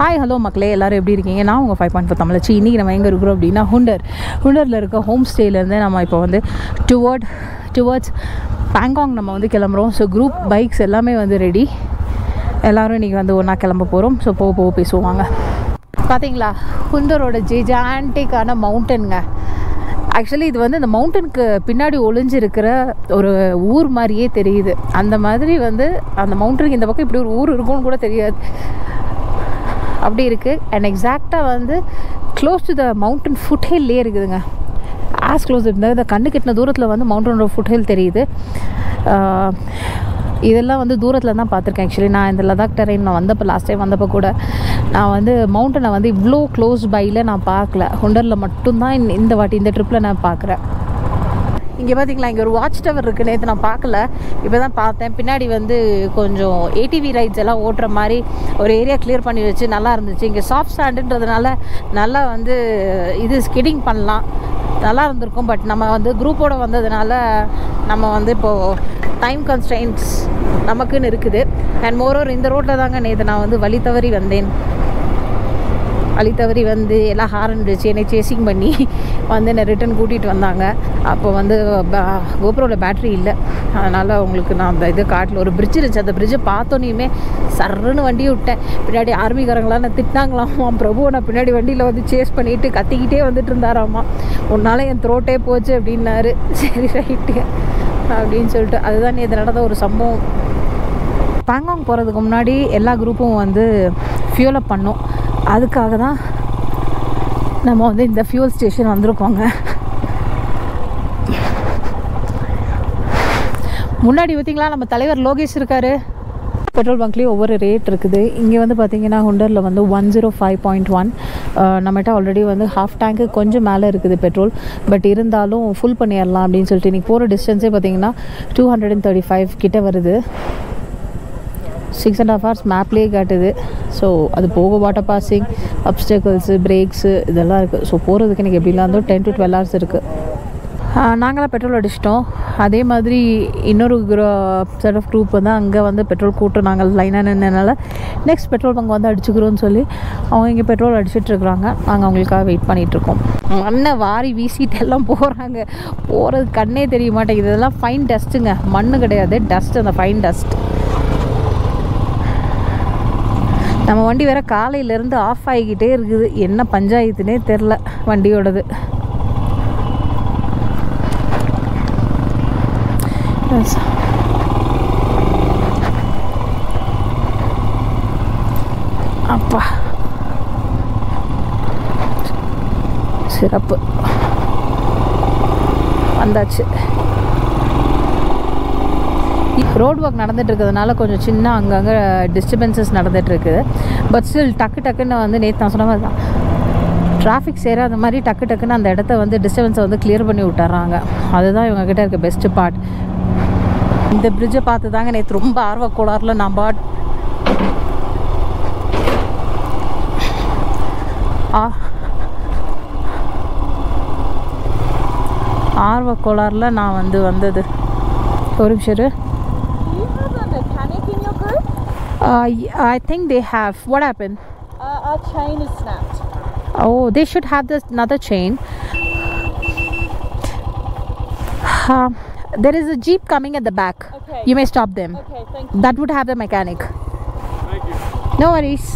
Hi hello மக்களே, எல்லோரும் எப்படி இருக்கீங்க? நான் உங்கள் 5.4 தமிழச்சி. இன்றைக்கி நம்ம எங்கே இருக்கிறோம் அப்படின்னா ஹுண்டரில் இருக்க ஹோம் ஸ்டேலேருந்து நம்ம இப்போ வந்து டுவர்ட்ஸ் பேங்காங் நம்ம வந்து கிளம்புறோம். ஸோ குரூப் பைக்ஸ் எல்லாமே வந்து ரெடி. எல்லோரும் இன்றைக்கி வந்து ஒன்றா கிளம்ப போகிறோம். ஸோ போக பேசுவாங்க. பார்த்தீங்களா, ஹுண்டரோட ஜிஜான்டிக்கான மவுண்டனுங்க. ஆக்சுவலி இது வந்து இந்த மவுண்டனுக்கு பின்னாடி ஒளிஞ்சிருக்கிற ஒரு ஊர் மாதிரியே தெரியுது. அந்த மாதிரி வந்து அந்த மவுண்டனுக்கு இந்த பக்கம் இப்படி ஒரு ஊர் இருக்கும்னு கூட தெரியாது, அப்படி இருக்குது. அண்ட் எக்ஸாக்டாக வந்து க்ளோஸ் டு த மவுண்டன் ஃபுட்ஹில்லே இருக்குதுங்க. ஆஸ் க்ளோஸ் இருந்தால் இந்த கண்ணு கெட்டின தூரத்தில் வந்து மவுண்டனோட ஃபுட்ஹில் தெரியுது. இதெல்லாம் வந்து தூரத்தில் தான் பார்த்துருக்கேன். ஆக்சுவலி நான் இந்த லடாக் டெரைன் நான் வந்தப்போ லாஸ்ட் டைம் வந்தப்போ கூட நான் வந்து மவுண்டனை வந்து இவ்வளோ க்ளோஸ் பையில் நான் பார்க்கல. ஹுண்டரில் மட்டும்தான் இந்த வாட்டி இந்த ட்ரிப்பில் நான் பார்க்குறேன். இங்கே பார்த்தீங்களா, இங்கே ஒரு வாட்ச் டவர் இருக்குது. நேற்று நான் பார்க்கல, இப்போ தான் பார்த்தேன். பின்னாடி வந்து கொஞ்சம் ஏடிவி ரைட்ஸ் எல்லாம் ஓட்டுற மாதிரி ஒரு ஏரியா கிளியர் பண்ணி வச்சு நல்லா இருந்துச்சு. இங்கே சாஃப்ட் சாண்டுன்றதுனால நல்லா வந்து இது ஸ்கிடிங் பண்ணலாம், நல்லா இருந்திருக்கும். பட் நம்ம வந்து குரூப்போடு வந்ததுனால நம்ம வந்து இப்போது டைம் கன்ஸ்ட்ரெயின்ட்ஸ் நமக்குன்னு இருக்குது. அண்ட் மோரோவர் இந்த ரோட்டில் தாங்க நேற்று நான் வந்து வழி தவறி வந்து எல்லாம் ஹாரன் அடிச்சு என்னை சேசிங் பண்ணி வந்து என்னை ரிட்டன் கூட்டிகிட்டு வந்தாங்க. அப்போ வந்து கோப்ரோவில் பேட்ரி இல்லை, அதனால் அவங்களுக்கு நான் அந்த இது காட்டில் ஒரு பிரிட்ஜ் இருந்துச்சு. அந்த பிரிட்ஜை பார்த்தோன்னே சர்ன்னு வண்டியை விட்டேன். பின்னாடி ஆர்மிக்காரங்களாம் நான் திட்டினாங்களாமா. பிரபு நான் பின்னாடி வண்டியில் வந்து சேஸ் பண்ணிவிட்டு கத்திக்கிட்டே வந்துட்டு இருந்தாராம்மா. உன்னால் என் த்ரோட்டே போச்சு அப்படின்னாரு. சரி ரைட்டு அப்படின்னு சொல்லிட்டு அதுதான் இது நடந்த ஒரு சம்பவம். பேங்காங் போகிறதுக்கு முன்னாடி எல்லா குரூப்பும் வந்து ஃபியூல் அப் பண்ணோம். அதுக்காக தான் நம்ம வந்து இந்த ஃபியூல் ஸ்டேஷன் வந்திருக்கோங்க. முன்னாடி பார்த்திங்களா நம்ம தலைவர் லோகேஷ் இருக்கார். பெட்ரோல் பங்க்லேயும் ஒவ்வொரு ரேட் இருக்குது. இங்கே வந்து பார்த்திங்கன்னா ஹுண்டரில் வந்து 105.1 நம்மகிட்ட ஆல்ரெடி வந்து ஹாஃப் டேங்க்கு கொஞ்சம் மேலே இருக்குது பெட்ரோல். பட் இருந்தாலும் ஃபுல் பண்ணிடலாம் அப்படின்னு சொல்லிட்டு இன்றைக்கி போகிற டிஸ்டன்ஸே பார்த்திங்கன்னா 235 கிட்ட வருது. 6.5 hours மேப்லேயே காட்டுது. ஸோ அது போக வாட்டர் பாசிங், அப்டக்கிள்ஸு, பிரேக்ஸு இதெல்லாம் இருக்குது. ஸோ போகிறதுக்கு எனக்கு எப்படிலாம் இருந்தோ 10 to 12 hours இருக்குது. நாங்களாம் பெட்ரோல் அடிச்சிட்டோம். அதே மாதிரி இன்னொரு செட் ஆஃப் குரூப் வந்து அங்கே வந்து பெட்ரோல் கூட்டு நாங்கள் லைனாக நின்றனால நெக்ஸ்ட் பெட்ரோல் பங்க் வந்து அடிச்சுக்கிறோன்னு சொல்லி அவங்க இங்கே பெட்ரோல் அடிச்சிட்ருக்குறாங்க. நாங்கள் அவங்களுக்காக வெயிட் பண்ணிகிட்ருக்கோம். மண்ணை வாரி வீசிட்டு எல்லாம் போகிறாங்க. போகிறது கண்ணே தெரிய மாட்டேங்குது. இதெல்லாம் ஃபைன் டஸ்ட்டுங்க, மண்ணு கிடையாது, டஸ்ட். அந்த ஃபைன் டஸ்ட். நம்ம வண்டி வேறு காலையிலேருந்து ஆஃப் ஆகிக்கிட்டே இருக்குது. என்ன பஞ்சாயத்துனே தெரில வண்டியோடது. அப்பா சிறப்பு, வந்தாச்சு. ரோட் ஒர்க் நடந்துட்டு இருக்கிறதுனால கொஞ்சம் சின்ன அங்கங்கே டிஸ்டர்பன்சஸ் நடந்துகிட்ருக்குது. பட் ஸ்டில் டக்குன்னு வந்து நேற்று நான் சொன்ன மாதிரி தான் டிராஃபிக் சேராத மாதிரி டக்குன்னு அந்த இடத்த வந்து டிஸ்டர்பன்ஸை வந்து கிளியர் பண்ணி விட்டுறாங்க. அதுதான் இவங்ககிட்ட இருக்க பெஸ்ட்டு பார்ட். இந்த பிரிட்ஜை பார்த்து தாங்க நேற்று ரொம்ப ஆர்வக்கோளாறில் நான் ஆர்வக்கோளாறில் நான் வந்து வந்தது. ஒரு நிமிஷம். I think they have. What happened? Our chain is snapped. Oh, they should have this another chain. There is a jeep coming at the back. Okay. You may stop them. Okay, thank you. That would have the mechanic. Thank you. No worries.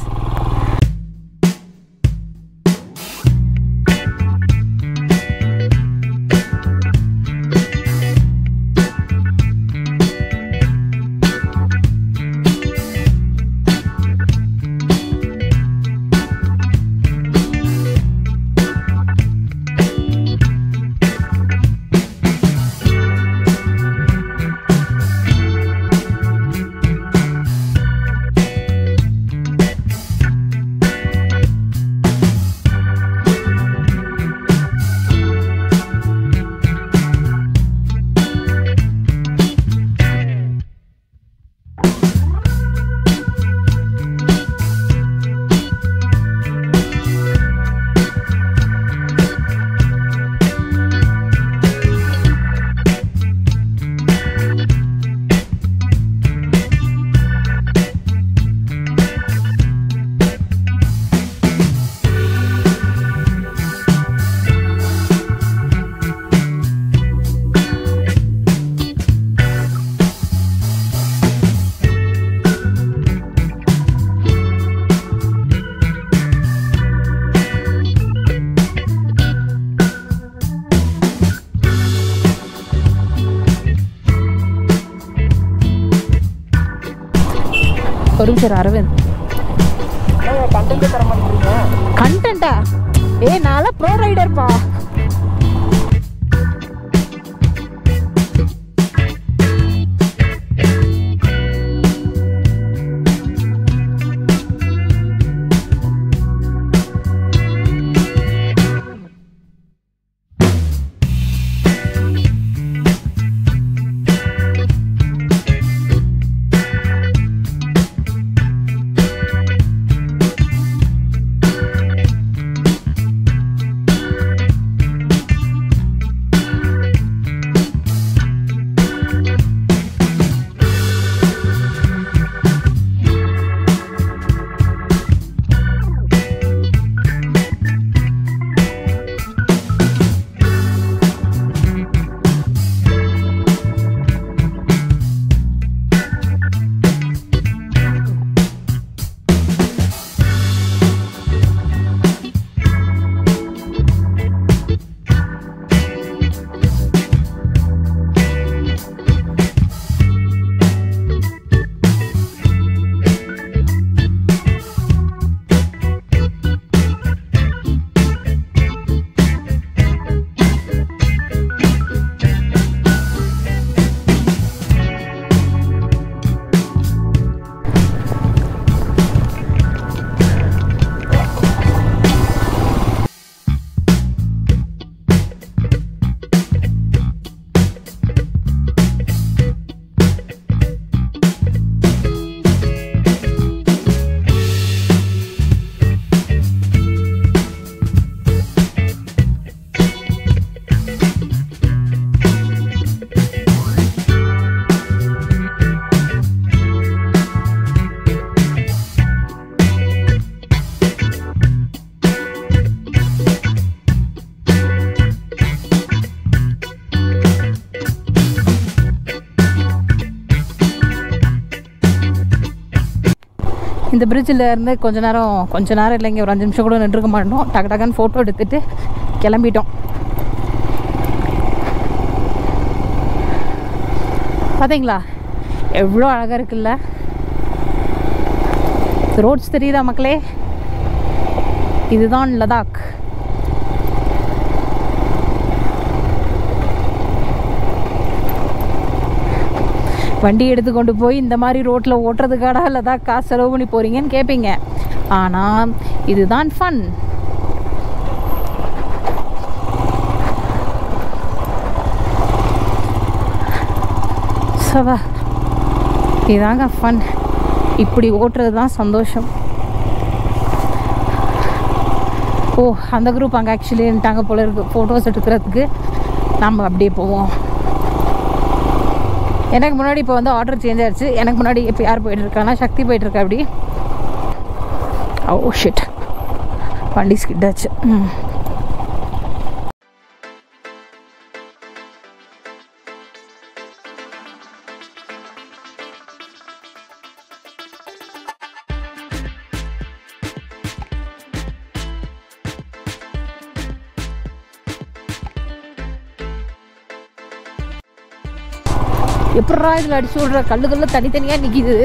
Teacher Aravind. கண்டென்ட்டா? நான்லாம் bro ரைடர்ப்பா. இந்த பிரிட்ஜில் இருந்து கொஞ்ச நேரம் இல்லைங்க, ஒரு 5 நிமிஷம் கூட நின்றுக்க மாட்டோம். டக்குன்னு ஃபோட்டோ எடுத்துகிட்டு கிளம்பிட்டோம். பார்த்தீங்களா எவ்வளோ அழகாக இருக்குல்ல? ரோட்ஸ் தெரியுதா மக்களே? இதுதான் லடாக். வண்டி எடுத்து கொண்டு போய் இந்த மாதிரி ரோட்டில் ஓட்டுறதுக்காடா லடாக் காசு செலவு பண்ணி போகிறீங்கன்னு கேட்பீங்க. ஆனால் இதுதான் ஃபன். சவா இதாங்க ஃபன். இப்படி ஓட்டுறது தான் சந்தோஷம். ஓ, அந்த குரூப் அங்கே ஆக்சுவலி நின்ட்டாங்க போல இருக்குது ஃபோட்டோஸ் எடுக்கிறதுக்கு. நம்ம அப்படியே போவோம். எனக்கு முன்னாடி இப்போ வந்து ஆர்டர் சேஞ்ச் ஆயிடுச்சு. எனக்கு முன்னாடி இப்போ யார் போயிட்டுருக்காங்கன்னா சக்தி போயிட்டுருக்கா. அப்படி ஓ ஷிட், வண்டி ஸ்கிட் ஆச்சு. எப்படா இதில் அடிச்சு விடுற? கல்லுகள்ல தனித்தனியாக நிற்கிது.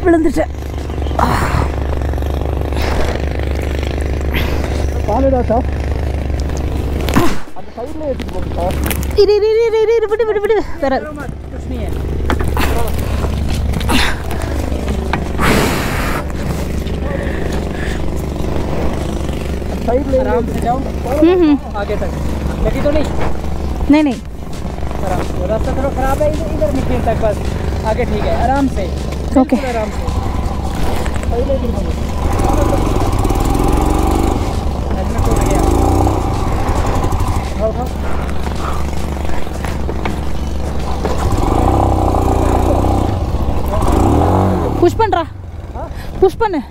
விழுந்துட்டேன். आराम से जाओ, आगे तक लगी तो नहीं? नहीं आराम से रास्ता थोड़ा खराब है इधर मिट्टी तक बस आगे ठीक है आराम से ओके आराम से पहले दिन हेलमेट टूट गया उठाओ पुश पण्रा पुश पण्णु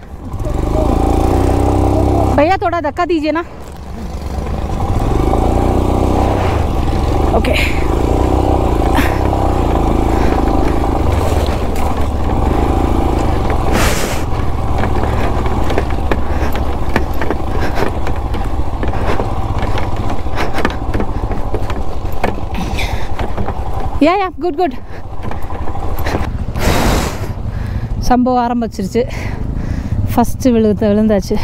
भैया थोड़ा धक्का दीजिए ना ओके या गुड गुड சம்பவம் ஆரம்பிச்சிருச்சு ஃபஸ்ட்டு விழுந்தாச்சு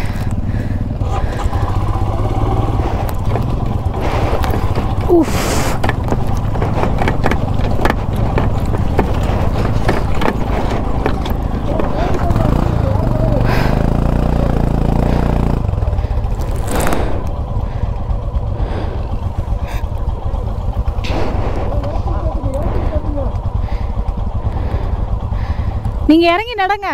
ஊஃப் நீங்கள் இறங்கி நடங்க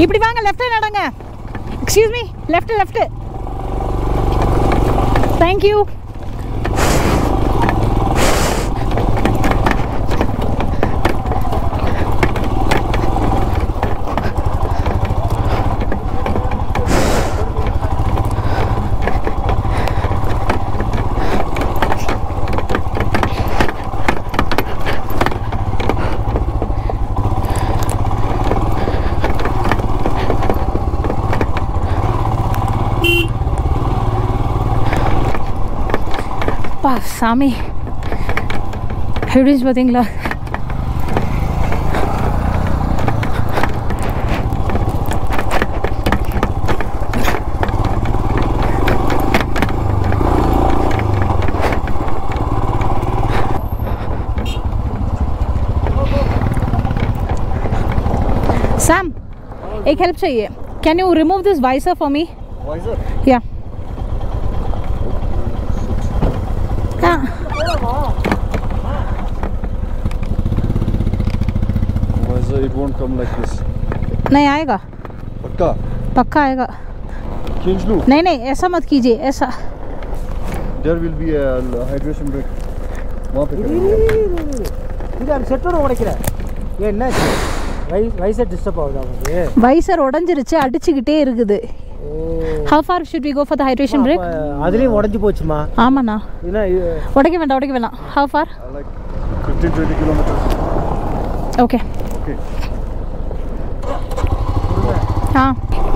இப்படி வாங்க லெஃப்ட் நடங்க excuse me left thank you சாமி எப்படி பார்த்தீங்களா Sam, एक हेल्प चाहिए can you remove this visor for me visor या It won't come like this. नहीं आएगा पक्का आएगा Change loop. नहीं ऐसा मत कीजिए ऐसा There will be a hydration break. वहाँ पे इधर செட்டோட உடைக்கிறேன் ஏன் என்னாச்சு வைசர் டிஸ்டர்ப் ஆகுதா உங்களுக்கு வைசர் உடைஞ்சிருச்சு அடிச்சுக்கிட்டே இருக்குது How far should we go for the hydration break? அதுலயும் உடைஞ்சு போச்சுமா ஆமாண்ணா என்ன உடைக்க வேண்டாம் How far? Like 15-20 kilometers. Okay. Okay.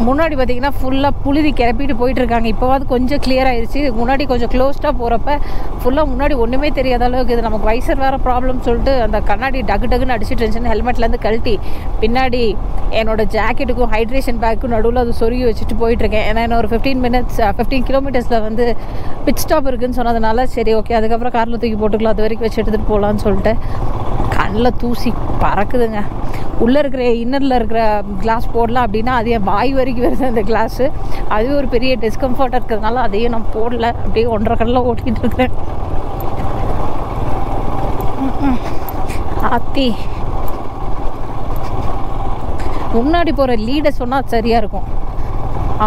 முன்னாடி பார்த்தீங்கன்னா ஃபுல்லாக புழுதி கிளப்பிட்டு போயிட்டுருக்காங்க இப்போவாது கொஞ்சம் கிளியர் ஆயிடுச்சு முன்னாடி கொஞ்சம் க்ளோஸ்டாக போகிறப்ப ஃபுல்லாக முன்னாடி ஒன்றுமே தெரியாத அளவுக்கு இது நமக்கு வைசர் வேறு ப்ராப்ளம் சொல்லிட்டு அந்த கண்ணாடி டக்குன்னு அடிச்சுட்டு இருந்துச்சுன்னு ஹெல்மெட்லேருந்து கழட்டி பின்னாடி என்னோட ஜாக்கெட்டுக்கும் ஹைட்ரேஷன் பேக்கும் நடுவில் அது சொருகி வச்சுட்டு போயிட்டுருக்கேன் ஏன்னா என்ன ஒரு 15 கிலோமீட்டர்ஸில் வந்து பிட் ஸ்டாப் இருக்குதுன்னு சொன்னதுனால சரி ஓகே அதுக்கப்புறம் காரில் தூக்கி போட்டுக்கலாம் அது வரைக்கும் வச்சு எடுத்துகிட்டு போகலான்னு சொல்லிட்டு கண்ணில் தூசி பறக்குதுங்க உள்ளே இருக்கிற இன்னரில் இருக்கிற கிளாஸ் போடலாம் அப்படின்னா அது என் வாய் வரைக்கும் வருது அந்த கிளாஸு அதுவே ஒரு பெரிய டிஸ்கம்ஃபர்ட்டாக இருக்கிறதுனால அதையும் நான் போடல அப்படியே 1.5 கடலில் ஓட்டிகிட்டு இருக்கிறேன் ஆத்தி முன்னாடி போகிற லீடை சொன்னால் சரியாக இருக்கும்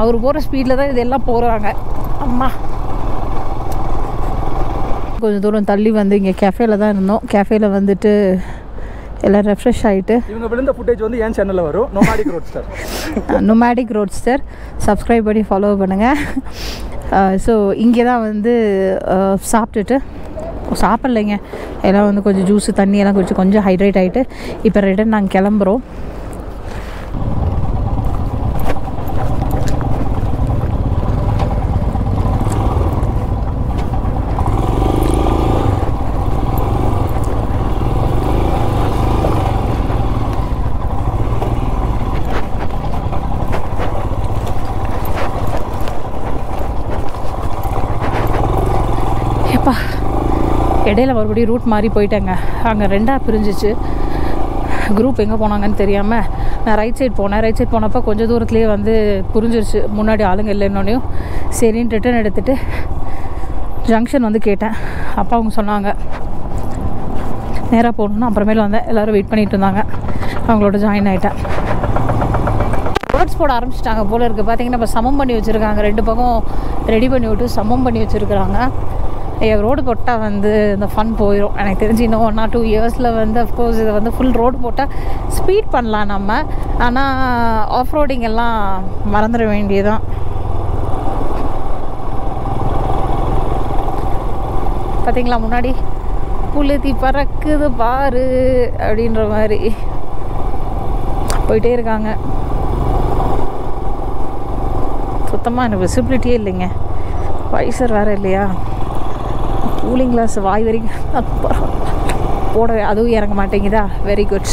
அவர் போகிற ஸ்பீடில் தான் இதெல்லாம் போகிறாங்க அம்மா கொஞ்சம் தூரம் தள்ளி வந்து இங்கே கேஃபேல தான் இருந்தோம் கேஃபேல வந்துட்டு எல்லாம் ரெஃப்ரெஷ் ஆகிட்டு இவங்க விழுந்த ஃபுட்டேஜ் வந்து ஏன் சேனலில் வரும் நொமாடிக் ரோட்ஸ்டர் சப்ஸ்கிரைப் பண்ணி ஃபாலோ பண்ணுங்கள் ஸோ இங்கே தான் வந்து சாப்பிட்டுட்டு சாப்பிட்லைங்க எல்லாம் வந்து கொஞ்சம் ஜூஸு தண்ணியெல்லாம் குடிச்சு கொஞ்சம் ஹைட்ரேட் ஆகிட்டு இப்போ ரிட்டன் நாங்கள் கிளம்புறோம் இடையில மறுபடியும் ரூட் மாறி போயிட்டேங்க அங்கே 2ஆக பிரிஞ்சிச்சு குரூப் எங்கே போனாங்கன்னு தெரியாமல் நான் ரைட் சைட் போனேன். ரைட் சைட் போனப்போ கொஞ்சம் தூரத்துலேயே வந்து புரிஞ்சிருச்சு முன்னாடி ஆளுங்க இல்லைன்னொன்னையும். சரின்னு ரிட்டன் எடுத்துகிட்டு ஜங்ஷன் வந்து கேட்டேன். அப்போ அவங்க சொன்னாங்க நேராக போகணுன்னா. அப்புறமேல வந்தேன். எல்லோரும் வெயிட் பண்ணிகிட்டு இருந்தாங்க. அவங்களோட ஜாயின் ஆகிட்டேன். ரோட்ஸ் போட ஆரம்பிச்சிட்டாங்க போல் இருக்குது. பார்த்தீங்கன்னா இப்போ சமம் பண்ணி வச்சுருக்காங்க. 2 பக்கம் ரெடி பண்ணி விட்டு சமம் பண்ணி வச்சுருக்குறாங்க. ரோடு போட்டால் வந்து இந்த ஃபன் போயிடும். எனக்கு தெரிஞ்சு இன்னும் 1 or 2 இயர்ஸில் வந்து அஃப்கோர்ஸ் இதை வந்து ஃபுல் ரோடு போட்டால் ஸ்பீட் பண்ணலாம் நம்ம. ஆனால் ஆஃப் ரோடிங் எல்லாம் மறந்துட வேண்டியதுதான். பார்த்தீங்களா முன்னாடி புழுதி பறக்குது பாரு அப்படின்ற மாதிரி போயிட்டே இருக்காங்க. சுத்தமாக எனக்கு விசிபிலிட்டியே இல்லைங்க. வைசர் வேறு இல்லையா. கூலிங் கிளாஸ் வாய் வரைக்கும் போடவே அதுவும் இறங்க மாட்டேங்குதா. Very good.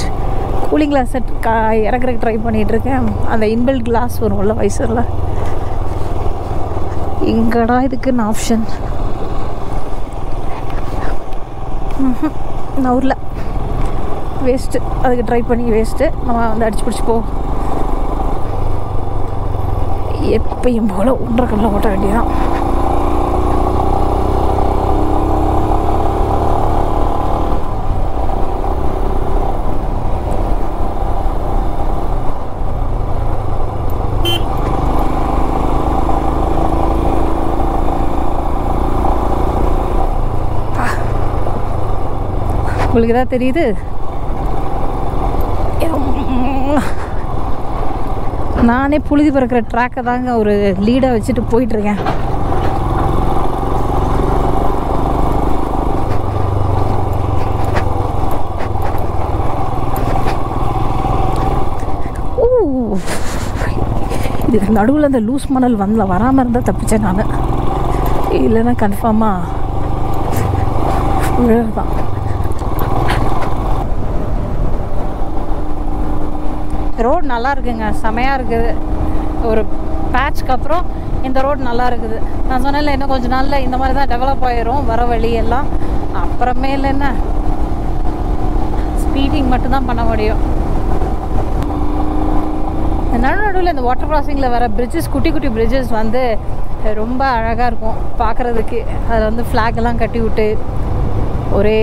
கூலிங் கிளாஸ் இறக்குறதுக்கு ட்ரை பண்ணிகிட்ருக்கேன். அந்த இன்பில்ட் கிளாஸ் வரும்ல வைசரில். எங்கடா இதுக்குன்னு ஆப்ஷன் நவுரில் வேஸ்ட்டு. அதுக்கு ட்ரை பண்ணி வேஸ்ட்டு. நம்ம வந்து அடிச்சு பிடிச்சி போ. எப்பயும் போல் 1.5 கல்லில் ஓட்ட வேண்டியதான். உங்களுக்கு எதாவது தெரியுது? நானே புழுதி பறக்கிற ட்ராக்கை தாங்க ஒரு லீடாக வச்சுட்டு போயிட்டுருக்கேன். இதுக்கு நடுவில் அந்த லூஸ் மணல் வராமல் இருந்தால் தப்பிச்சேன் நான். இல்லைன்னா கன்ஃபார்மாக விழதான். ரோடு நல்லா இருக்குங்க. செமையாக இருக்குது. ஒரு பேட்ச்க்கு அப்புறம் இந்த ரோடு நல்லா இருக்குது. நான் சொன்னேன்ல இன்னும் கொஞ்சம் நாளில் இந்த மாதிரி தான் டெவலப் ஆகிரும் வர வழியெல்லாம். அப்புறமேல என்ன ஸ்பீடிங் மட்டும்தான் பண்ண முடியும். நடுவில் இந்த வாட்டர் கிராசிங்கில் வர பிரிட்ஜஸ், குட்டி குட்டி பிரிட்ஜஸ் வந்து ரொம்ப அழகாக இருக்கும் பார்க்குறதுக்கு. அதில் வந்து ஃப்ளாகெல்லாம் கட்டி விட்டு ஒரே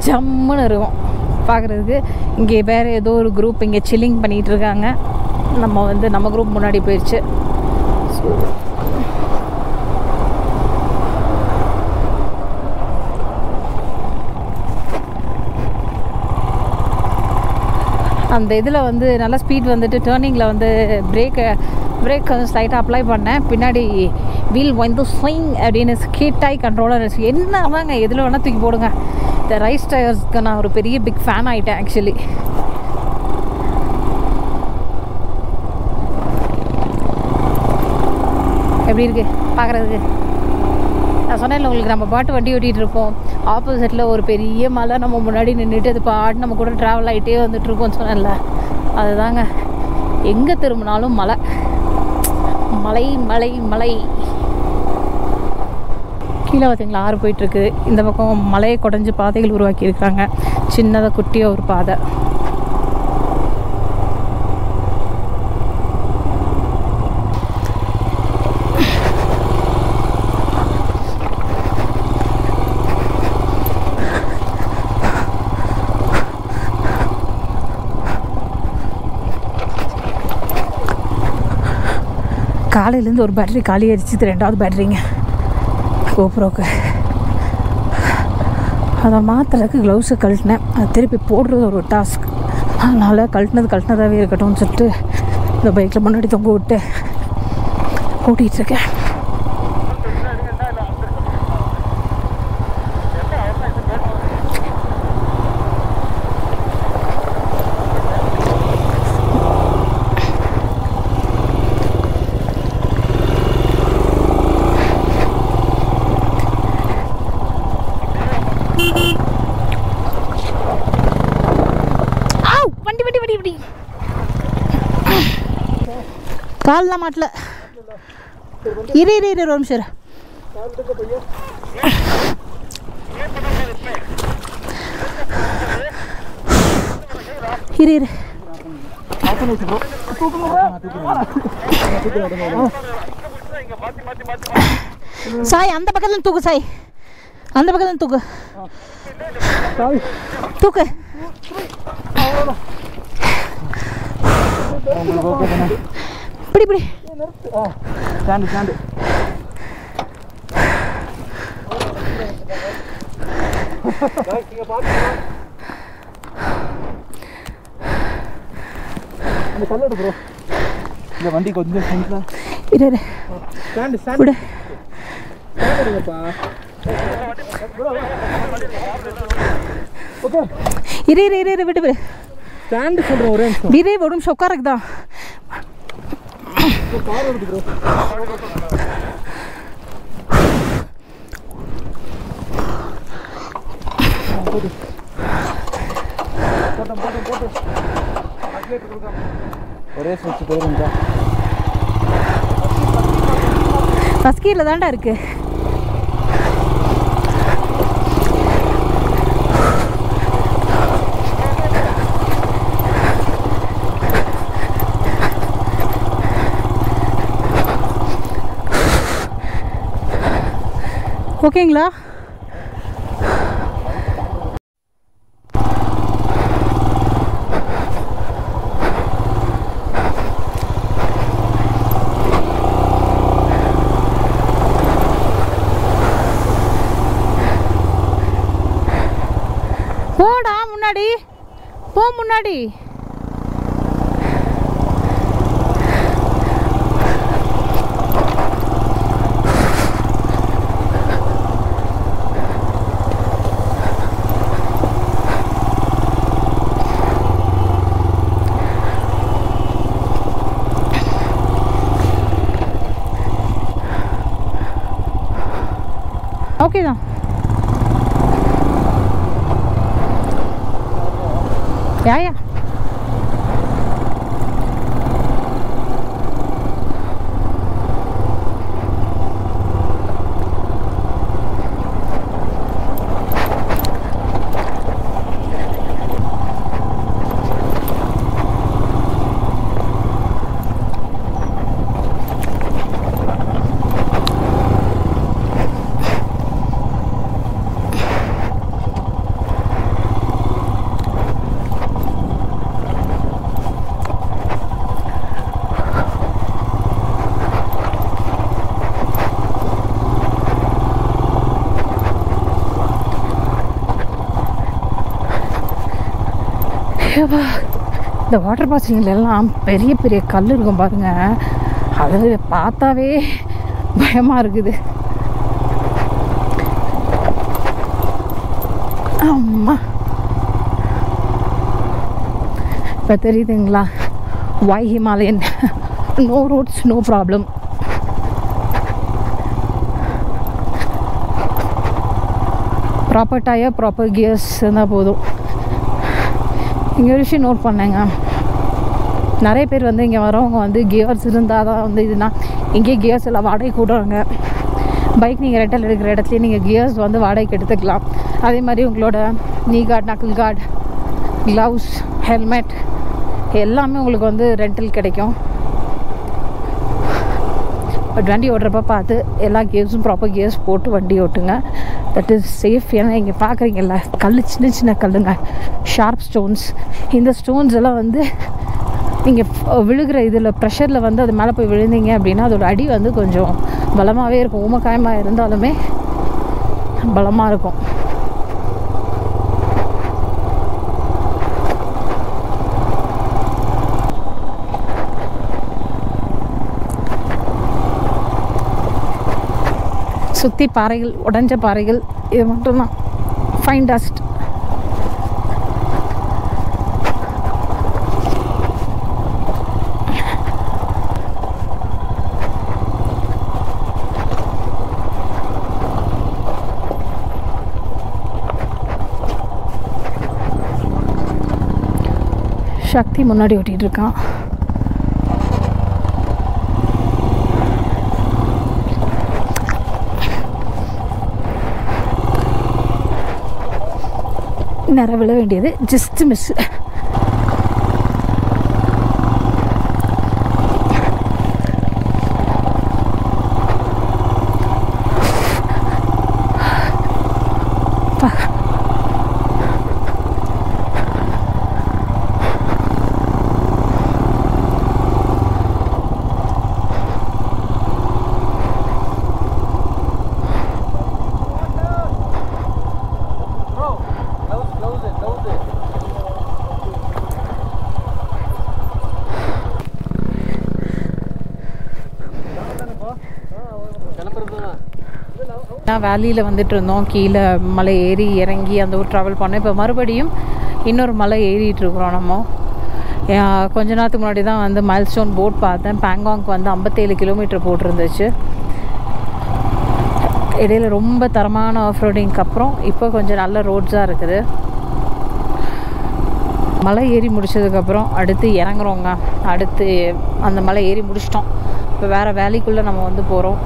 ஜம்முன்னு இருக்கும் பார்க்குறதுக்கு. இங்கே வேறு ஏதோ ஒரு குரூப் இங்கே சில்லிங் பண்ணிகிட்டு இருக்காங்க. நம்ம குரூப் முன்னாடி போயிடுச்சு. ஸோ அந்த இதில் வந்து நல்லா ஸ்பீட் வந்துட்டு டேர்னிங்கில் வந்து பிரேக் கொஞ்சம் ஸ்லைட்டாக அப்ளை பண்ணேன். பின்னாடி வீல் வந்து ஸ்விங் அப்படின்னு ஸ்கேட்டாகி கண்ட்ரோலாக இருந்துச்சு. என்ன தாங்க எதில் வேணால் தூக்கி போடுங்க. இந்த ரைஸ் டயர்ஸ்க்கு நான் ஒரு பெரிய பிக் ஃபேன் ஆகிட்டேன் ஆக்சுவலி. எப்படி இருக்குது பார்க்குறதுக்கு? நான் சொன்னேன்ல உங்களுக்கு, நம்ம பாட்டு வண்டி ஓட்டிகிட்டு இருப்போம். ஆப்போசிட்டில் ஒரு பெரிய மலை நம்ம முன்னாடி நின்றுட்டு அது பாட்டு நம்ம கூட ட்ராவல் ஆகிட்டே வந்துட்டுருக்கோம்னு சொன்னேன்ல, அதுதாங்க. எங்கே திரும்பினாலும் மலை மலை மலை மலை. கீழே பார்த்தீங்களா ஆறு போயிட்டுருக்கு. இந்த பக்கம் மலையை குடஞ்சி பாதைகள் உருவாக்கியிருக்காங்க. சின்னதாக குட்டியாக ஒரு பாதை. காலையிலேருந்து ஒரு பேட்டரி காலி ஆயிடுச்சு. இது 2வது பேட்டரிங்க கோப்ரோக்கு. அதை மாற்றுறதுக்கு க்ளவுஸை கழட்டினேன். அதை திருப்பி போடுறது ஒரு டாஸ்க். அதனால் கழட்டினதாகவே இருக்கட்டும்னு சொல்லிட்டு இந்த பைக்கில் முன்னாடி தொங்க விட்டு ஓட்டிகிட்ருக்கேன். கால்லாம் மாட்டல. இரு ஒரு நிமிஷம். இரு இரு சாய் அந்த பக்கத்துல தூக்கு சாய் அந்த பக்கத்துல தூக்கு தூக்கு பிடி பிடி ஸ்டாண்டு ஸ்டாண்டு அந்த கல்லோடு ப்ரோ இந்த வண்டி கொஞ்சம் ஃப்ரண்ட்ல இரு இரு ஸ்டாண்டு ஸ்டாண்டு விடு ஸ்டாண்டுப்பா ஓகே இரு இரு இரு இரு விடு விடு ஸ்டாண்டு சொல்கிறேன் ஒரே நிமிஷம் இரு ஒரு நிமிஷம் உட்காருக்குதா கார் வருது ப்ரோ போட்டு ஒரே ஸ்விட்ச் போயிருந்தா ஃபஸ்ட் கீரில் தான்டா இருக்கு ஓகேங்களா போடா முன்னாடி போ முன்னாடி ஓகே தான் யா இந்த வாட்டர் பாசிங்லாம் பெரிய பெரிய கல் இருக்கும் பாருங்க, அது பார்த்தாவே பயமாக இருக்குது. அம்மா இப்போ தெரியுதுங்களா, why Himalayan, no roads no problem. Proper tyre proper gears இருந்தால் போதும். இங்கே ஒரு விஷயம் நோட் பண்ணேங்க, நிறைய பேர் வந்து இங்கே வரவங்க வந்து கியர்ஸ் இருந்தால் தான் வந்து இதுனா இங்கேயே கியர்ஸ் எல்லாம் வாடகைக்கு விடுறாங்க. பைக் நீங்கள் ரெண்டல் எடுக்கிற இடத்துலையே நீங்கள் கியர்ஸ் வந்து வாடகைக்கு எடுத்துக்கலாம். அதே மாதிரி உங்களோட நீ card, knuckle card, gloves, helmet எல்லாமே உங்களுக்கு வந்து ரெண்டல் கிடைக்கும். பட் வண்டி ஓட்டுறப்ப பார்த்து எல்லா கியர்ஸும் ப்ராப்பர் கியர்ஸ் போட்டு வண்டி ஓட்டுங்க, தட் இஸ் சேஃப். ஏன்னா இங்கே பார்க்குறீங்கல்ல கல், சின்ன சின்ன கல்லுங்க, ஷார்ப் ஸ்டோன்ஸ். இந்த ஸ்டோன்ஸ் எல்லாம் வந்து நீங்கள் விழுகிற இதில் ப்ரெஷரில் வந்து அது மேலே போய் விழுந்தீங்க அப்படின்னா அதோட அடி வந்து கொஞ்சம் பலமாகவே இருக்கும். ஊமக்காயமாக இருந்தாலுமே பலமாக இருக்கும். சுற்றி பாறைகள், உடஞ்ச பாறைகள், இது மட்டும்தான் ஃபைன் டஸ்ட். சக்தி முன்னாடி ஓட்டிகிட்டு இருக்கான். நேரம் விழ வேண்டியது ஜஸ்ட் மிஸ். வேலியில் வந்துட்டு இருந்தோம், கீழே மலை ஏறி இறங்கி அந்த ஒரு ட்ராவல் பண்ணோம். இப்போ மறுபடியும் இன்னொரு மலை ஏறிட்டு இருக்கிறோம் நம்ம. கொஞ்ச நேரத்துக்கு முன்னாடி தான் வந்து மைல்ஸ்டோன் போட் பார்த்தேன். பேங்காங்க்கு வந்து 57 கிலோமீட்டர் போட்டிருந்துச்சு. இடையில ரொம்ப தரமான ஆஃப் ரோடிங்க்கு அப்புறம் இப்போ கொஞ்சம் நல்ல ரோட்ஸாக இருக்குது. மலை ஏறி முடிச்சதுக்கப்புறம் அடுத்து இறங்குறோங்க. அடுத்து அந்த மலை ஏறி முடிச்சிட்டோம். இப்போ வேறு வேலிக்குள்ளே நம்ம வந்து போகிறோம்.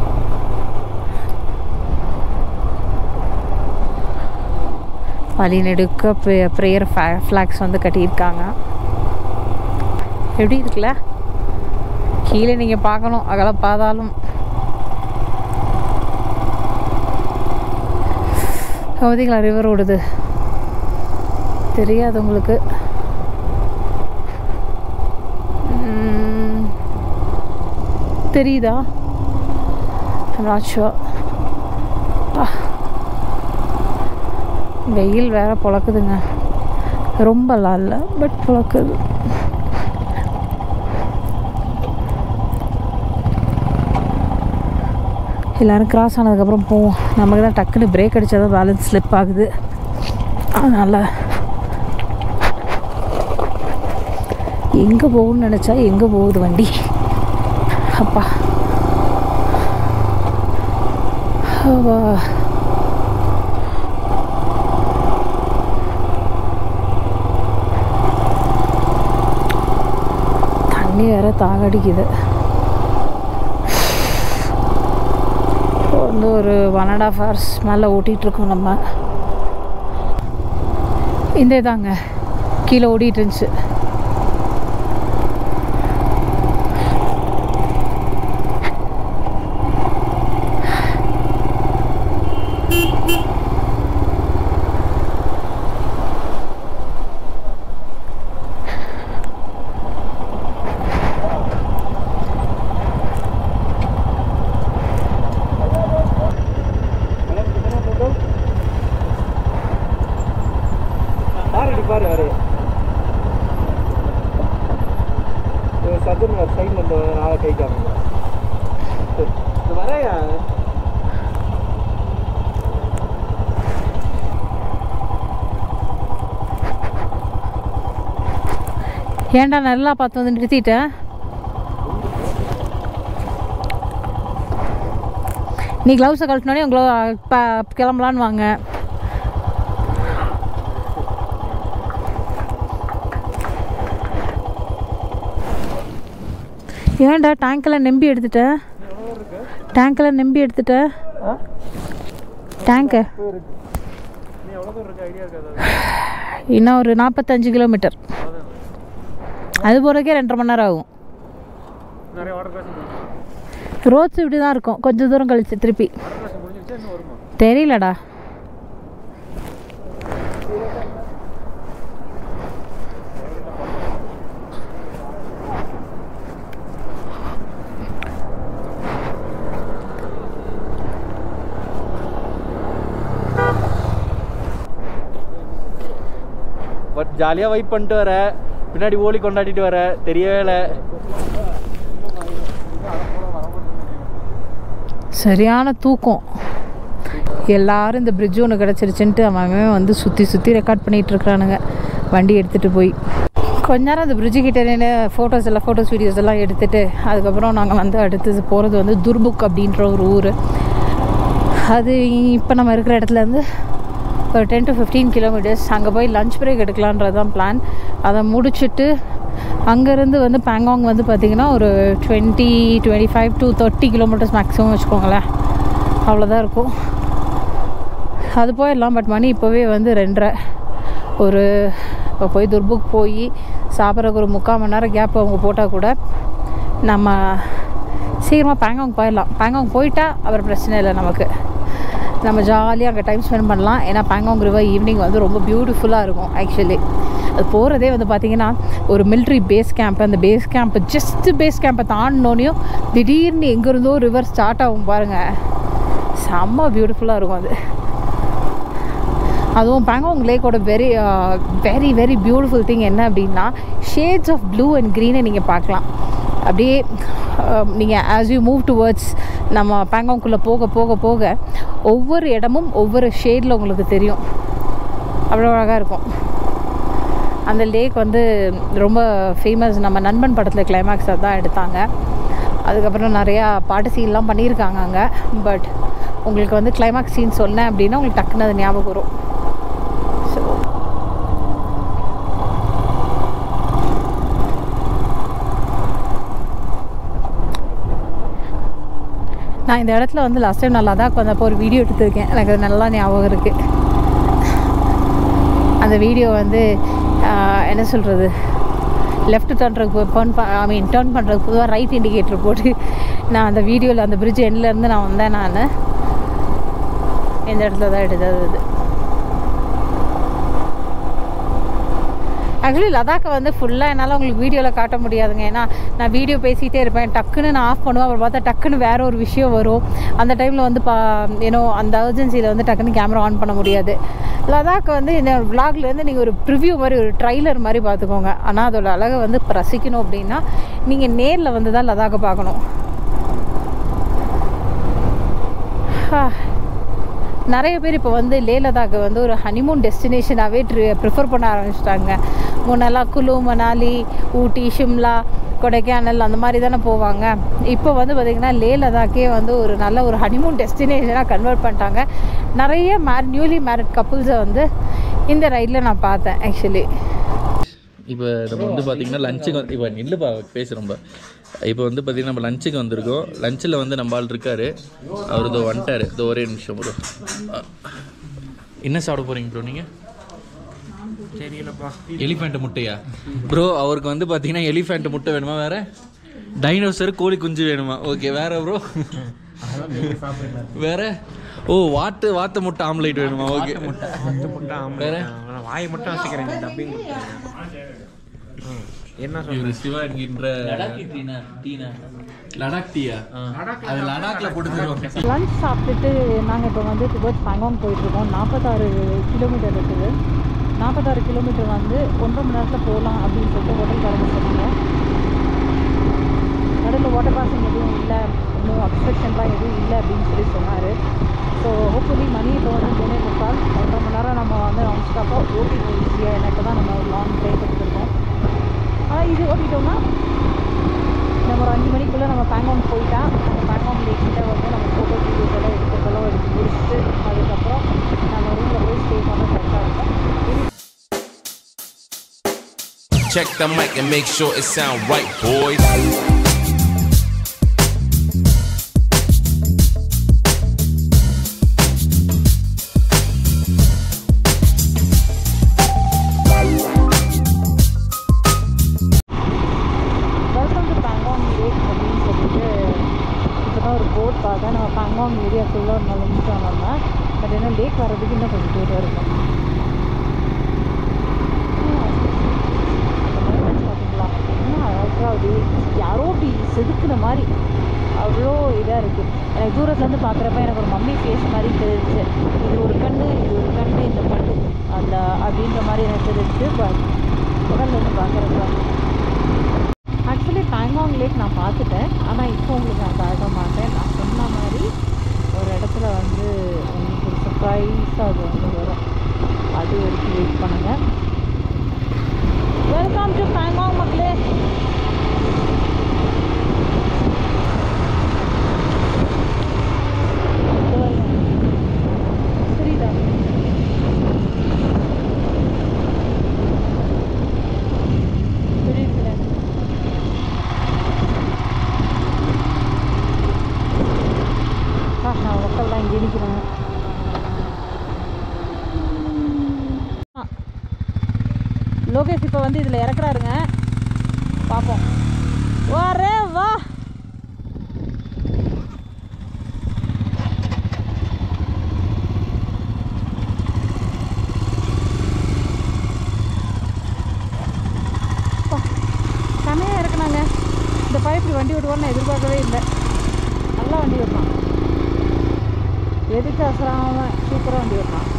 வழி நெடுக்க ப்ரேயர் ஃப்ளாக்ஸ் வந்து கட்டியிருக்காங்க. எப்படி இருக்குல்ல? கீழே நீங்கள் பார்க்கணும், அகல பாதாளம். பார்த்தீங்களா ரிவர் ஓடுது, தெரியாது உங்களுக்கு? தெரியுதா? நாச்சுவா வெயில் வேற பொழக்குதுங்க. ரொம்பலாம் இல்லை, பட் பொழக்குது. எல்லோரும் கிராஸ் ஆனதுக்கப்புறம் போவோம். நமக்கு தான் டக்குன்னு பிரேக் அடித்தா தான் பேலன்ஸ் ஸ்லிப் ஆகுது. அதனால் எங்கே போகணும்னு நினச்சா எங்கே போகுது வண்டி. அப்பா தண்ணி வேற தாகடிக்குது. வந்து ஒரு 1.5 hours மேலே ஓட்டிகிட்ருக்கோம் நம்ம. இந்த இதாங்க கீழே ஓடிட்டு இருந்துச்சு. ஏன்டா நல்லா பார்த்து வந்து நிறுத்திட்டேன். நீ க்ளவுஸை கழட்டினோடனே கிளம்பலான்னு வாங்க. ஏன்டா டேங்கெல்லாம் நம்பி எடுத்துட்டேன். டேங்கு இன்னும் ஒரு 45 கிலோமீட்டர். அது போகிறதுக்கே 2.5 மணி நேரம் ஆகும். ரோட்ஸ் இப்படி தான் இருக்கும். கொஞ்சம் தூரம் கழிச்சு திருப்பி தெரியலடா. பட் ஜாலியாக வைப் பண்ணிட்டு வர, பின்னாடி ஓலி கொண்டாடிட்டு வர, தெரியவே இல்லை. சரியான தூக்கம். எல்லாரும் இந்த பிரிட்ஜ் ஒன்று கிடச்சிருச்சுன்ட்டு அவன் வந்து சுற்றி ரெக்கார்ட் பண்ணிகிட்ருக்குறானுங்க வண்டி எடுத்துகிட்டு போய். கொஞ்ச நேரம் அந்த பிரிட்ஜு கிட்டே நின்று ஃபோட்டோஸ் வீடியோஸ் எல்லாம் எடுத்துகிட்டு அதுக்கப்புறம் நாங்கள் வந்து அடுத்தது போகிறது வந்து துர்புக் அப்படின்ற ஒரு ஊர். அது இப்போ நம்ம இருக்கிற இடத்துலேருந்து ஒரு 10 to 15 கிலோமீட்டர்ஸ். அங்கே போய் லஞ்ச் பிரேக் எடுக்கலான்றது தான் பிளான். அதை முடிச்சுட்டு அங்கேருந்து வந்து பேங்காங் வந்து பார்த்திங்கன்னா ஒரு 25 to 30 கிலோமீட்டர்ஸ் மேக்ஸிமம் வச்சுக்கோங்களேன். அவ்வளோதான் இருக்கும். அது போயிடலாம். பட் மணி இப்போவே வந்து 2:30. இப்போ போய் துர்புக் போய் சாப்பிட்றதுக்கு ஒரு 3/4 மணி நேரம் கேப் அவங்க போட்டால் கூட நம்ம சீக்கிரமாக பேங்காங் போயிடலாம். பேங்காங் போயிட்டா அப்புறம் பிரச்சனை இல்லை, நமக்கு நம்ம ஜாலியாக அங்கே டைம் ஸ்பெண்ட் பண்ணலாம். ஏன்னா பேங்காங் ரிவர் ஈவினிங் வந்து ரொம்ப பியூட்டிஃபுல்லாக இருக்கும். ஆக்சுவலி அது போகிறதே வந்து பார்த்திங்கன்னா ஒரு மிலிட்ரி பேஸ் கேம்ப். அந்த பேஸ் கேம்பை தாண்டினோனையும் திடீர்னு எங்கேருந்தோ ரிவர் ஸ்டார்ட் ஆகும் பாருங்கள். செம்ம பியூட்டிஃபுல்லாக இருக்கும் அது. அதுவும் பேங்காங் லேக்கோட very very very beautiful thing என்ன அப்படின்னா ஷேட்ஸ் ஆஃப் ப்ளூ அண்ட் க்ரீனை நீங்கள் பார்க்கலாம். அப்படியே நீங்கள் ஆஸ் யூ மூவ் டுவர்ட்ஸ் நம்ம பேங்காங்குள்ளே போக போக போக ஒவ்வொரு இடமும் ஒவ்வொரு ஷேடில் உங்களுக்கு தெரியும். அவ்வளோ அழகாக இருக்கும். அந்த லேக் வந்து ரொம்ப ஃபேமஸ். நம்ம நண்பன் படத்தில் கிளைமேக்ஸ் தான் எடுத்தாங்க. அதுக்கப்புறம் நிறையா பாட்டு சீன்லாம் பண்ணியிருக்காங்க அங்கே. பட் உங்களுக்கு வந்து கிளைமேக்ஸ் சீன் சொன்னேன் அப்படின்னா உங்களுக்கு டக்குன்னு அது ஞாபகம் வரும். ஸோ நான் இந்த இடத்துல வந்து லாஸ்ட் டைம் நான் லடாக் வந்தப்போ ஒரு வீடியோ எடுத்திருக்கேன். எனக்கு அது நல்லா ஞாபகம் இருக்குது. அந்த வீடியோ வந்து என்ன சொல்கிறது, லெஃப்ட் டர்ன் பண்ணுறதுக்கு பொதுவாக ரைட் இண்டிகேட்டர் போட்டு நான் அந்த வீடியோவில் அந்த பிரிட்ஜ் எண்ட்லேருந்து நான் வந்தேன். நான் இந்த இடத்துல தான் எடுத்தது. ஆக்சுவலி லடாக்கை வந்து ஃபுல்லாக என்னால் உங்களுக்கு வீடியோவில் காட்ட முடியாதுங்க. ஏன்னா நான் வீடியோ பேசிகிட்டே இருப்பேன். டக்குன்னு நான் ஆஃப் பண்ணுவேன். அப்புறம் பார்த்தா டக்குன்னு வேறு ஒரு விஷயம் வரும். அந்த டைமில் வந்து அந்த அர்ஜென்சியில் வந்து டக்குன்னு கேமரா ஆன் பண்ண முடியாது. லடாக் வந்து இந்த விளாக்லேருந்து நீங்கள் ஒரு ப்ரிவ்யூ மாதிரி ஒரு ட்ரைலர் மாதிரி பார்த்துக்கோங்க. ஆனால் அதோட அழகை வந்து ரசிக்கணும் அப்படின்னா நீங்கள் நேரில் வந்து தான் லடாக்கை பார்க்கணும். நிறைய பேர் இப்போ வந்து லே லடாக்கை வந்து ஒரு ஹனிமூன் டெஸ்டினேஷனாகவே ப்ரிஃபர் பண்ண ஆரம்பிச்சிட்டாங்க. முன்னெல்லாம் குலு, மணாலி, ஊட்டி, ஷிம்லா, கொடைக்கானல் அந்த மாதிரி தானே போவாங்க. இப்போ வந்து பார்த்திங்கன்னா லே லடாக்கே வந்து ஒரு நல்ல ஒரு ஹனிமூன் டெஸ்டினேஷனாக கன்வெர்ட் பண்ணிட்டாங்க. நிறைய நியூலி மேரிட் கப்புள்ஸை வந்து இந்த ரைடில் நான் பார்த்தேன் ஆக்சுவலி. இப்போ நம்ம வந்து பார்த்திங்கன்னா லஞ்சுக்கு வந்து இப்போ நில்லுப்பா பேசுகிறோம்ப. இப்போ வந்து பார்த்திங்கன்னா நம்ம லஞ்சுக்கு வந்திருக்கோம். லஞ்சில் வந்து நம்ம ஆள் இருக்கார். அவர் இதோ வந்துட்டார். இதோ ஒரே நிமிஷம் ப்ரோ. என்ன சாப்பிட போகிறீங்க ப்ரோ நீங்கள்? தெரியலப்பா. எலிஃபெண்ட் முட்டையா ப்ரோ? அவருக்கு வந்து பார்த்தீங்கன்னா எலிஃபெண்ட் முட்டை வேணுமா? வேறு டைனோசர் கோழி குஞ்சு வேணுமா? ஓகே. வேறு ப்ரோ? வேறு வாத்து முட்டை ஆம்லேட் வேணுமா? ஓகே. வேறு வாயை மட்டும் வச்சுக்கிறேன். டப்பிங் என்ன சொல்ற? சிவா என்கின்ற லடாக் டீயா? அது லடாக்ல போட்டு லஞ்ச் சாப்பிட்டுட்டு நாங்கள் இப்போ வந்து டுவர்ட்ஸ் பேங்காங் போயிட்டுருக்கோம். 46 கிலோமீட்டர் இருக்குது. 46 கிலோமீட்டர் வந்து 1.5 மணி நேரத்தில் போகலாம் அப்படின்னு சொல்லிட்டு ஹோட்டல்காரங்க சொன்னாங்க. நடுவில் வாட்டர் பாசிங் எதுவும் இல்லை, இன்னும் அப்ஸ்ட்ரக்ஷன்லாம் எதுவும் இல்லை அப்படின்னு சொல்லி சொன்னார். ஸோ ஹோப்ஃபுல்லி மணி இப்போ வந்து 3:45, 1.5 மணி நேரம் நம்ம வந்து நான் ஸ்டாப்பாக ஓட்டிடுவோம் ஈஸியாக. ஏன்னா இப்போ தான் நம்ம லாங் ட்ரைவ் எடுத்துருக்கோம். ஆனால் இது ஓட்டிட்டோம்னா நம்ம ஒரு 5 மணிக்குள்ளே நம்ம பேங்காங் போயிட்டா அந்த பேங்காங் லேக்கிட்ட வந்து நம்ம ஃபோட்டோ வீடியோஸ் எல்லாம் எடுக்கிறதெல்லாம் எடுத்து முடிச்சுட்டு அதுக்கப்புறம் நம்ம ரூமில் போய் ஸ்டே பண்ண கரெக்டாக இருக்கும். Check the mic and make sure it sound right, boys. நம்ம பேங்காங் ஏரியா ஃபுல்லாக நுழைஞ்சிட்டோம் நம்ம. பட் ஏன்னா லேக் வர்றதுக்கு இன்னும் கொஞ்சம் தூரம் இருக்கும். பார்த்தீங்களா என்ன அழகாக அப்படி யாரோ அப்படி செதுக்குன மாதிரி அவ்வளோ இதாக இருக்குது. எனக்கு தூரத்துலேருந்து பார்க்குறப்ப எனக்கு ஒரு மம்மி ஃபேஸ் மாதிரி தெரிஞ்சிச்சு. இது ஒரு கண்ணு, இந்த கண்ணு அந்த அப்படின்ற மாதிரி எனக்கு தெரிஞ்சிச்சு. பட் உடல்லேருந்து பார்க்குறப்ப ஆக்சுவலி பேங்காங் லேக் நான் பார்த்துட்டேன். ஆனால் இப்போ உங்களுக்கு நான் காட்ட மாட்டேன். நான் சொன்ன மாதிரி ஒரு இடத்துல வந்து உங்களுக்கு ஒரு சர்ப்ரைஸாக அது வந்து வரும். அது வரைக்கும் வெயிட் பண்ணுங்கள். வெல்கம் டு பேங்காங் மக்களே. சரிதா புரியுதுல. மக்கள்லாம் இங்கே நிற்கிறாங்க. லோகேஷ் இப்போ வந்து இதில் இறக்குறாருங்க. பார்ப்போம். வாரே வா. செமையாக இறக்குனாங்க. இந்த பைப் வண்டி விடுவான்னு நான் எதிர்பார்க்கவே இல்லை. நல்லா வண்டி விடுறான். எதுக்கு அசராம சூப்பராக வண்டி விடுறான்.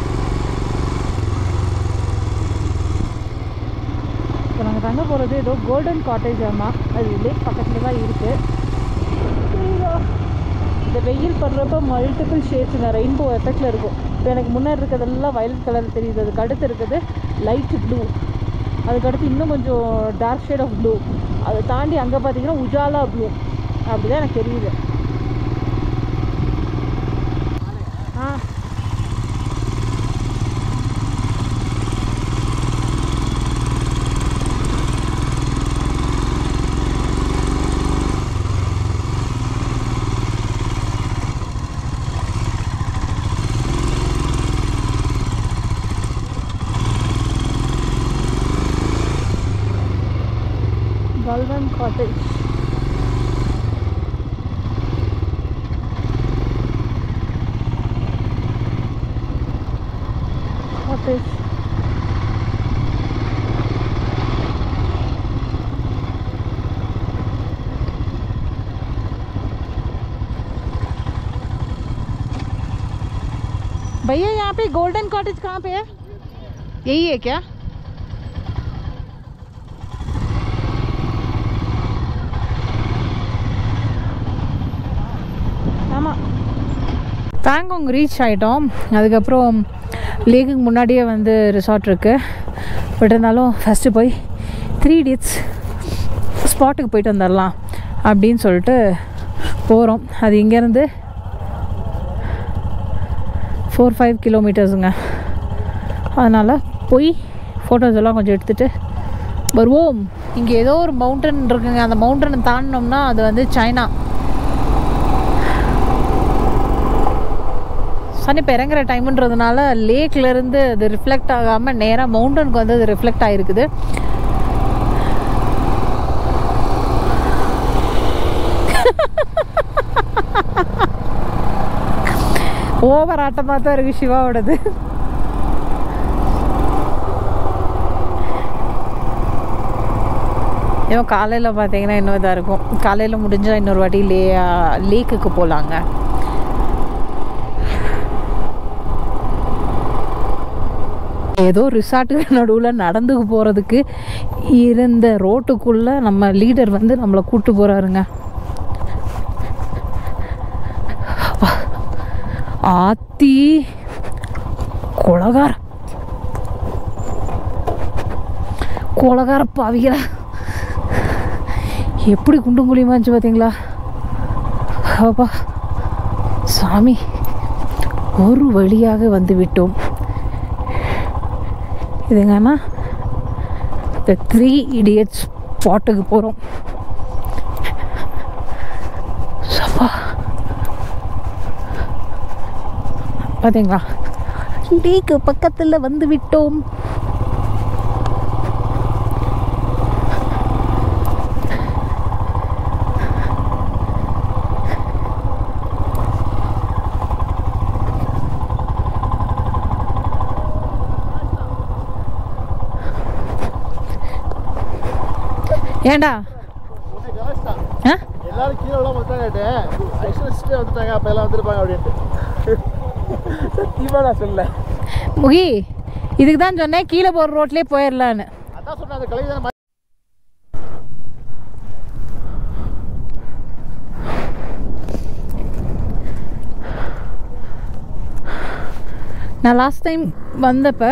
இப்போ நாங்கள் தங்க போகிறது ஏதோ கோல்டன் காட்டேஜ். ஆமாம், அது லேக் பக்கத்தில் தான் இருக்குது. இந்த வெயில் படுறப்ப மல்டிபிள் ஷேட்ஸுங்க, ரெயின்போ எஃபெக்டில் இருக்கும். இப்போ எனக்கு முன்னாடி இருக்கிறதெல்லாம் வயலட் கலர் தெரியுது, அதுக்கு அடுத்து இருக்குது லைட் ப்ளூ, அதுக்கடுத்து இன்னும் கொஞ்சம் டார்க் ஷேட் ஆஃப் ப்ளூ, அதை தாண்டி அங்கே பார்த்தீங்கன்னா உஜாலா ப்ளூ, அப்படி தான் எனக்கு தெரியுது. Golden Cottage. Cottage. भैया यहाँ पे गोल्डन कॉटेज कहाँ पे है? यही है क्या? ஆமாம், பேங்காங் ரீச் ஆகிட்டோம். அதுக்கப்புறம் லேக்குக்கு முன்னாடியே வந்து ரிசார்ட் இருக்குது. பட் இருந்தாலும் ஃபஸ்ட்டு போய் 3 Idiots ஸ்பாட்டுக்கு போயிட்டு வந்துடலாம் அப்படின்னு சொல்லிட்டு போகிறோம். அது இங்கேருந்து 4-5 கிலோமீட்டர்ஸுங்க. அதனால் போய் ஃபோட்டோஸ் எல்லாம் கொஞ்சம் எடுத்துகிட்டு வருவோம். இங்கே ஏதோ ஒரு மவுண்டன் இருக்குங்க, அந்த மவுண்டனை தாண்டினோம்னா அது வந்து சைனா. சனி இப்போ இறங்குற டைமுன்றதுனால லேக்லேருந்து அது ரிஃப்ளெக்ட் ஆகாமல் நேராக மவுண்டனுக்கு வந்து அது ரிஃப்ளெக்ட் ஆகிருக்குது. ஓவர் ஆட்டமாக தான் இருக்குது சிவாவோடது. இன்னும் காலையில் பார்த்தீங்கன்னா இன்னும் இதாக இருக்கும். காலையில் முடிஞ்சால் இன்னொரு வாட்டி லேக்குக்கு போகலாங்க. ஏதோ ரிசார்ட்டுக்கு நடுவில் நடந்து போகிறதுக்கு இருந்த ரோட்டுக்குள்ளே நம்ம லீடர் வந்து நம்மளை கூப்பிட்டு போகிறாருங்க. ஆத்தி கொலகார பாவிகளா, எப்படி குண்டு குழியுமாச்சு பார்த்தீங்களா? அப்பா சாமி, ஒரு வழியாக வந்து விட்டோம். இதுங்கன்னா இந்த 3 Idiots ஸ்பாட்டுக்கு போகிறோம். சப்பா பார்த்தீங்களா, லேக்கு பக்கத்தில் வந்து விட்டோம். ஏண்டா எல்லாரும் கீழே எல்லாம் வந்துட்டாங்க, வந்துட்டாங்க, அப்போ எல்லாம் வந்துருப்பாங்க அப்படின்ட்டு சத்தியமாக நான் சொல்ல முகி. இதுக்கு தான் சொன்னேன் கீழே போகிற ரோட்லேயே போயிடலான்னு. அதான் சொன்னேன், அந்த கலை தான். நான் லாஸ்ட் டைம் வந்தப்போ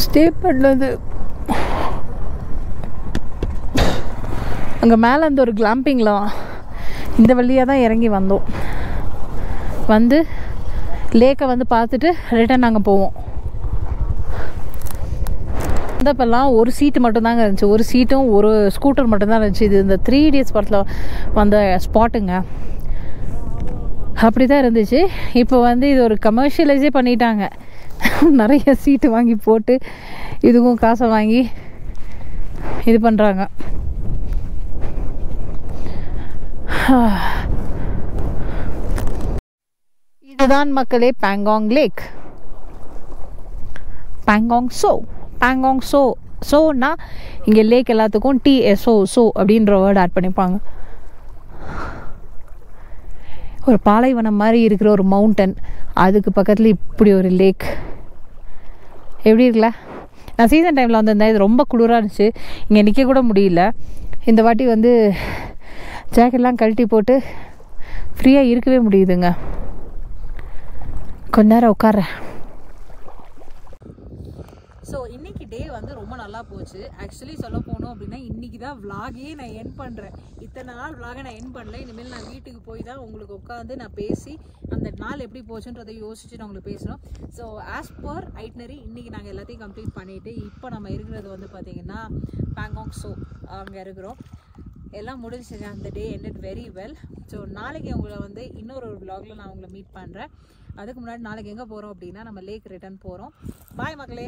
ஸ்டே பண்ணது அங்கே மேலே அந்த ஒரு கிளாம்பிங்கில் இந்த வழியாக தான் இறங்கி வந்தோம். வந்து லேக்கை வந்து பார்த்துட்டு ரிட்டன் நாங்கள் போவோம். வந்தப்பெல்லாம் ஒரு சீட்டு மட்டும்தாங்க இருந்துச்சு, ஒரு சீட்டும் ஒரு ஸ்கூட்டர் மட்டும்தான் இருந்துச்சு. இது இந்த 3 Idiots படத்தில் வந்த ஸ்பாட்டுங்க, அப்படி தான் இருந்துச்சு. இப்போ வந்து இது ஒரு கமர்ஷியலைஸே பண்ணிட்டாங்க. நிறைய சீட்டு வாங்கி போட்டு இதுவும் காசை வாங்கி இது பண்ணுறாங்க. இதுதான் மக்களே பேங்காங் லேக். பேங்காங் சோனா இங்கே லேக் எல்லாத்துக்கும் TSO அப்படின்ற வேர்டு ஆட் பண்ணிப்பாங்க. ஒரு பாலைவனம் மாதிரி இருக்கிற ஒரு மவுண்டன், அதுக்கு பக்கத்தில் இப்படி ஒரு லேக். எப்படி இருக்குல்ல? நான் சீசன் டைமில் வந்திருந்தேன், இது ரொம்ப குளிராக இருந்துச்சு, இங்கே நிற்க கூட முடியல. இந்த வாட்டி வந்து ஜாக்கெட்லாம் கழட்டி போட்டு ஃப்ரீயாக இருக்கவே முடியுதுங்க. கொஞ்ச நேரம் உட்கார்றேன். ஸோ இன்றைக்கி டே வந்து ரொம்ப நல்லா போச்சு. ஆக்சுவலி சொல்ல போனோம் அப்படின்னா இன்றைக்கி தான் விலாகே நான் என் பண்ணுறேன். இத்தனை நாள் விலாகை நான் என் பண்ணல. இனிமேல் நான் வீட்டுக்கு போய் தான் உங்களுக்கு உட்காந்து நான் பேசி அந்த நாள் எப்படி போச்சுன்றதை யோசிச்சு நான் உங்களுக்கு பேசணும். ஸோ ஆஸ் பர் ஐட்னரி இன்றைக்கி நாங்கள் எல்லாத்தையும் கம்ப்ளீட் பண்ணிவிட்டு இப்போ நம்ம இருக்கிறது வந்து பார்த்திங்கன்னா பேங்காங் ஸோ அங்கே இருக்கிறோம். எல்லாம் முடிஞ்சிச்சு. அந்த டே ended வெரி வெல். ஸோ நாளைக்கு உங்களை வந்து இன்னொரு vlogல நான் உங்களை மீட் பண்ணுறேன். அதுக்கு முன்னாடி நாளைக்கு எங்கே போகிறோம் அப்படின்னா நம்ம லேக் ரிட்டர்ன் போகிறோம். பாய் மக்களே.